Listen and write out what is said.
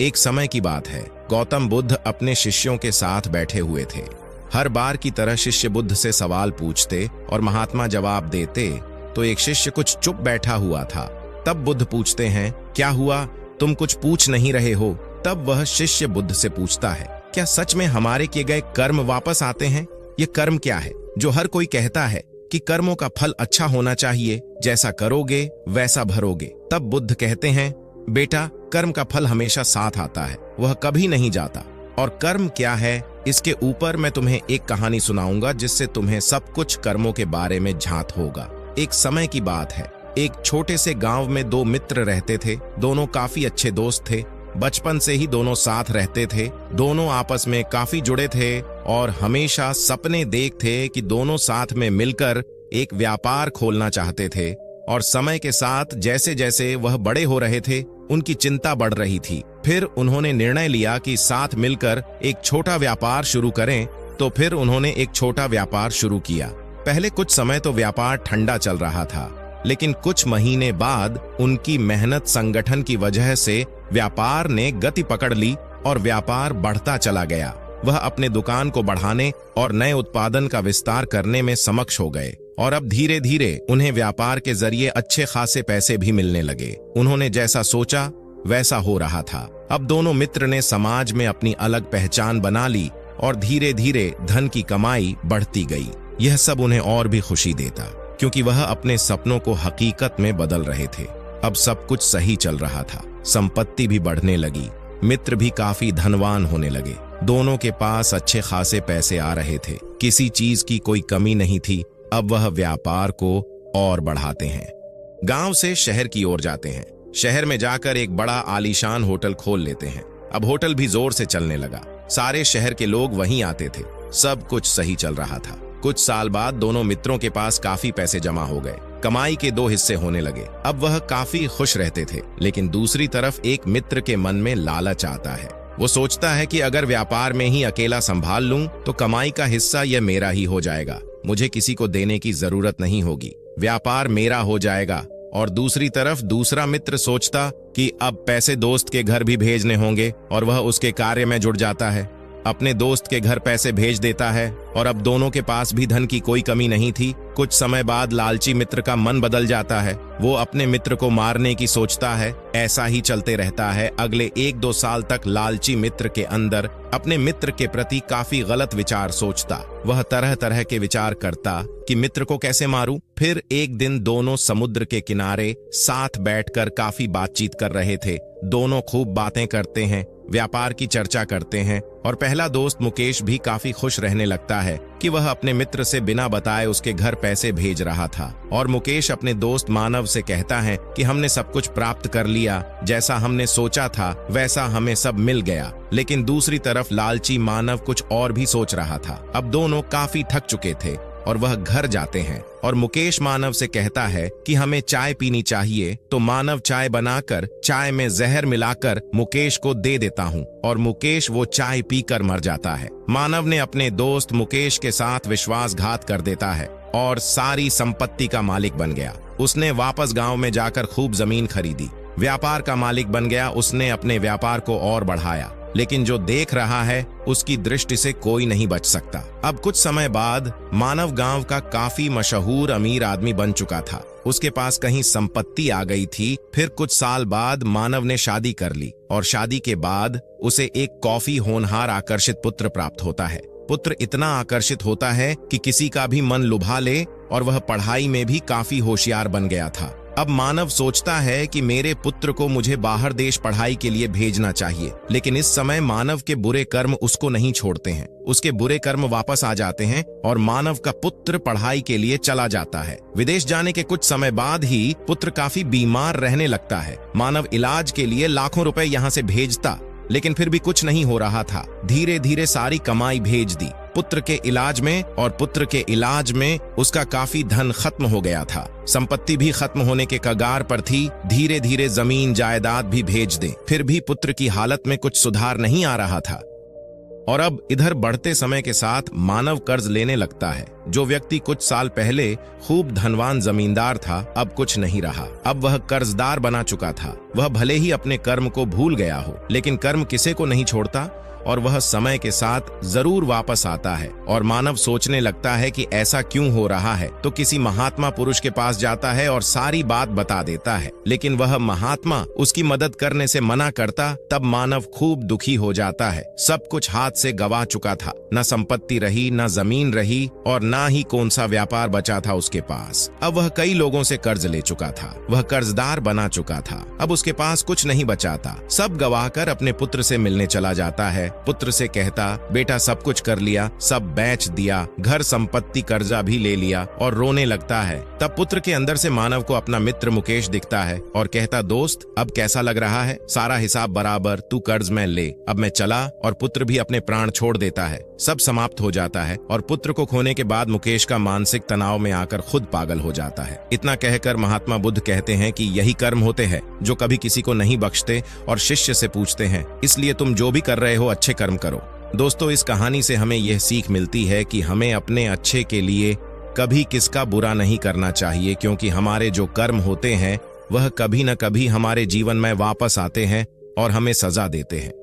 एक समय की बात है, गौतम बुद्ध अपने शिष्यों के साथ बैठे हुए थे। हर बार की तरह शिष्य बुद्ध से सवाल पूछते और महात्मा जवाब देते तो एक शिष्य कुछ चुप बैठा हुआ था। तब बुद्ध पूछते हैं, क्या हुआ, तुम कुछ पूछ नहीं रहे हो? तब वह शिष्य बुद्ध से पूछता है, क्या सच में हमारे किए गए कर्म वापस आते हैं? ये कर्म क्या है जो हर कोई कहता है कि कर्मों का फल अच्छा होना चाहिए, जैसा करोगे वैसा भरोगे? तब बुद्ध कहते हैं, बेटा, कर्म का फल हमेशा साथ आता है, वह कभी नहीं जाता। और कर्म क्या है, इसके ऊपर मैं तुम्हें एक कहानी सुनाऊंगा जिससे तुम्हें सब कुछ कर्मों के बारे में झांत होगा। एक समय की बात है, एक छोटे से गांव में दो मित्र रहते थे। दोनों काफी अच्छे दोस्त थे। बचपन से ही दोनों साथ रहते थे। दोनों आपस में काफी जुड़े थे और हमेशा सपने देखते कि दोनों साथ में मिलकर एक व्यापार खोलना चाहते थे। और समय के साथ जैसे जैसे वह बड़े हो रहे थे, उनकी चिंता बढ़ रही थी। फिर उन्होंने निर्णय लिया कि साथ मिलकर एक छोटा व्यापार शुरू करें। तो फिर उन्होंने एक छोटा व्यापार शुरू किया। पहले कुछ समय तो व्यापार ठंडा चल रहा था, लेकिन कुछ महीने बाद उनकी मेहनत संगठन की वजह से व्यापार ने गति पकड़ ली और व्यापार बढ़ता चला गया। वह अपने दुकान को बढ़ाने और नए उत्पादन का विस्तार करने में सक्षम हो गए और अब धीरे धीरे उन्हें व्यापार के जरिए अच्छे खासे पैसे भी मिलने लगे। उन्होंने जैसा सोचा वैसा हो रहा था। अब दोनों मित्र ने समाज में अपनी अलग पहचान बना ली और धीरे धीरे धन की कमाई बढ़ती गई। यह सब उन्हें और भी खुशी देता, क्योंकि वह अपने सपनों को हकीकत में बदल रहे थे। अब सब कुछ सही चल रहा था। संपत्ति भी बढ़ने लगी, मित्र भी काफी धनवान होने लगे। दोनों के पास अच्छे खासे पैसे आ रहे थे, किसी चीज की कोई कमी नहीं थी। अब वह व्यापार को और बढ़ाते हैं। गांव से शहर की ओर जाते हैं। शहर में जाकर एक बड़ा आलीशान होटल खोल लेते हैं। अब होटल भी जोर से चलने लगा। सारे शहर के लोग वहीं आते थे। सब कुछ सही चल रहा था। कुछ साल बाद दोनों मित्रों के पास काफी पैसे जमा हो गए। कमाई के दो हिस्से होने लगे। अब वह काफी खुश रहते थे, लेकिन दूसरी तरफ एक मित्र के मन में लालच आता है। वो सोचता है कि अगर व्यापार में ही अकेला संभाल लूं तो कमाई का हिस्सा यह मेरा ही हो जाएगा। मुझे किसी को देने की जरूरत नहीं होगी, व्यापार मेरा हो जाएगा। और दूसरी तरफ दूसरा मित्र सोचता कि अब पैसे दोस्त के घर भी भेजने होंगे और वह उसके कार्य में जुट जाता है। अपने दोस्त के घर पैसे भेज देता है और अब दोनों के पास भी धन की कोई कमी नहीं थी। कुछ समय बाद लालची मित्र का मन बदल जाता है। वो अपने मित्र को मारने की सोचता है। ऐसा ही चलते रहता है। अगले 1-2 साल तक लालची मित्र के अंदर अपने मित्र के प्रति काफी गलत विचार सोचता। वह तरह तरह के विचार करता कि मित्र को कैसे मारूं। फिर एक दिन दोनों समुद्र के किनारे साथ बैठकर काफी बातचीत कर रहे थे। दोनों खूब बातें करते हैं, व्यापार की चर्चा करते हैं और पहला दोस्त मुकेश भी काफी खुश रहने लगता है कि वह अपने मित्र से बिना बताए उसके घर पैसे भेज रहा था। और मुकेश अपने दोस्त मानव से कहता है कि हमने सब कुछ प्राप्त कर लिया, जैसा हमने सोचा था वैसा हमें सब मिल गया। लेकिन दूसरी तरफ लालची मानव कुछ और भी सोच रहा था। अब दोनों काफी थक चुके थे और वह घर जाते हैं और मुकेश मानव से कहता है कि हमें चाय पीनी चाहिए। तो मानव चाय बनाकर चाय में जहर मिलाकर मुकेश को दे देता हूँ और मुकेश वो चाय पीकर मर जाता है। मानव ने अपने दोस्त मुकेश के साथ विश्वासघात कर देता है और सारी संपत्ति का मालिक बन गया। उसने वापस गांव में जाकर खूब जमीन खरीदी, व्यापार का मालिक बन गया। उसने अपने व्यापार को और बढ़ाया, लेकिन जो देख रहा है उसकी दृष्टि से कोई नहीं बच सकता। अब कुछ समय बाद मानव गांव का काफी मशहूर अमीर आदमी बन चुका था। उसके पास कहीं संपत्ति आ गई थी। फिर कुछ साल बाद मानव ने शादी कर ली और शादी के बाद उसे एक काफी होनहार आकर्षित पुत्र प्राप्त होता है। पुत्र इतना आकर्षित होता है कि किसी का भी मन लुभा ले और वह पढ़ाई में भी काफी होशियार बन गया था। अब मानव सोचता है कि मेरे पुत्र को मुझे बाहर देश पढ़ाई के लिए भेजना चाहिए, लेकिन इस समय मानव के बुरे कर्म उसको नहीं छोड़ते हैं। उसके बुरे कर्म वापस आ जाते हैं और मानव का पुत्र पढ़ाई के लिए चला जाता है। विदेश जाने के कुछ समय बाद ही पुत्र काफी बीमार रहने लगता है। मानव इलाज के लिए लाखों रुपए यहाँ से भेजता, लेकिन फिर भी कुछ नहीं हो रहा था। धीरे धीरे सारी कमाई भेज दी पुत्र के इलाज में और पुत्र के इलाज में उसका काफी धन खत्म हो गया था। संपत्ति भी खत्म होने के कगार पर थी। धीरे धीरे जमीन जायदाद भी भेज दें, फिर भी पुत्र की हालत में कुछ सुधार नहीं आ रहा था। और अब इधर बढ़ते समय के साथ मानव कर्ज लेने लगता है। जो व्यक्ति कुछ साल पहले खूब धनवान जमींदार था, अब कुछ नहीं रहा। अब वह कर्जदार बना चुका था। वह भले ही अपने कर्म को भूल गया हो, लेकिन कर्म किसे को नहीं छोड़ता और वह समय के साथ जरूर वापस आता है। और मानव सोचने लगता है कि ऐसा क्यों हो रहा है, तो किसी महात्मा पुरुष के पास जाता है और सारी बात बता देता है। लेकिन वह महात्मा उसकी मदद करने से मना करता। तब मानव खूब दुखी हो जाता है। सब कुछ हाथ से गवा चुका था, न संपत्ति रही, न जमीन रही और न ही कौन सा व्यापार बचा था उसके पास। अब वह कई लोगों से कर्ज ले चुका था। वह कर्जदार बना चुका था। अब उसके पास कुछ नहीं बचा था। सब गवाकर अपने पुत्र से मिलने चला जाता है। पुत्र से कहता, बेटा सब कुछ कर लिया, सब बेच दिया, घर संपत्ति कर्जा भी ले लिया, और रोने लगता है। तब पुत्र के अंदर से मानव को अपना मित्र मुकेश दिखता है और कहता, दोस्त अब कैसा लग रहा है? सारा हिसाब बराबर, तू कर्ज में ले, अब मैं चला। और पुत्र भी अपने प्राण छोड़ देता है। सब समाप्त हो जाता है और पुत्र को खोने के बाद मुकेश का मानसिक तनाव में आकर खुद पागल हो जाता है। इतना कहकर महात्मा बुद्ध कहते हैं कि यही कर्म होते हैं जो कभी किसी को नहीं बख्शते और शिष्य से पूछते हैं, इसलिए तुम जो भी कर रहे हो अच्छे कर्म करो। दोस्तों, इस कहानी से हमें यह सीख मिलती है कि हमें अपने अच्छे के लिए कभी किसका बुरा नहीं करना चाहिए, क्योंकि हमारे जो कर्म होते हैं वह कभी न कभी हमारे जीवन में वापस आते हैं और हमें सजा देते हैं।